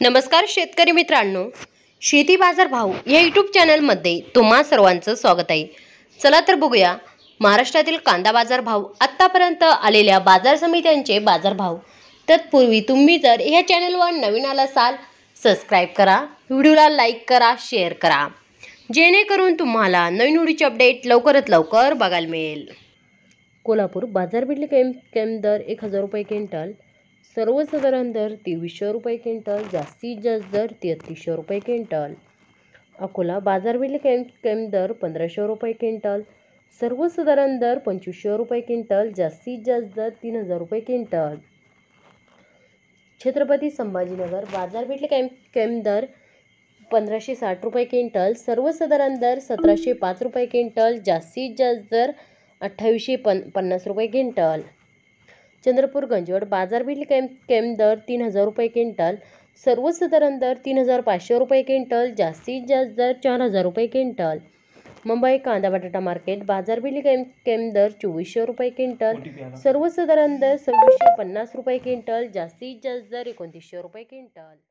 नमस्कार शेतकरी मित्रांनो, शेती बाजार भाव या यूट्यूब चॅनलमध्ये तुम्हा सर्वांचं स्वागत आहे। चला तर बघूया महाराष्ट्रातील कांदा बाजार भाव, आतापर्यंत आलेल्या बाजार समित्यांचे बाजार भाव। तत्पूर्वी तुम्ही जर या चॅनलवर नवीन आला असाल, सबस्क्राइब करा, व्हिडिओला लाईक करा, शेअर करा, जेणेकरून तुम्हाला नवीन व्हिडिओचे अपडेट लवकरात लवकर बघायला मिळेल। कोल्हापूर बाजार भेटले कमी दर 1000 रुपये क्विंटल, सर्वसाधारण दर 2300 रुपये क्विंटल, जास्तीत जास्त दर 3300 रुपये क्विंटल। अकोला बाजार भेटले कमी दर 1500 रुपये क्विंटल, सर्वसाधारण दर 2500 रुपये क्विंटल, जास्तीत जास्त दर 3000 रुपये क्विंटल। छत्रपती संभाजीनगर बाजार भेटले कमी दर 1560 रुपये क्विंटल, सर्वसाधारण दर 1705 रुपये क्विंटल, जास्तीत जास्त दर 2850 रुपये क्विंटल। चंद्रपूर गंजवड बाजार भेटले कमी दर 3000 रुपये क्विंटल, सर्वसाधारण दर 3500 रुपये क्विंटल, जास्तीत जास्त दर 4000 रुपये क्विंटल। मुंबई कांदा बटाटा मार्केट बाजार भेटले कमी दर 2400 रुपये क्विंटल, सर्वसाधारण दर 2650 रुपये क्विंटल, जास्तीत जास्त दर 2900 रुपये क्विंटल।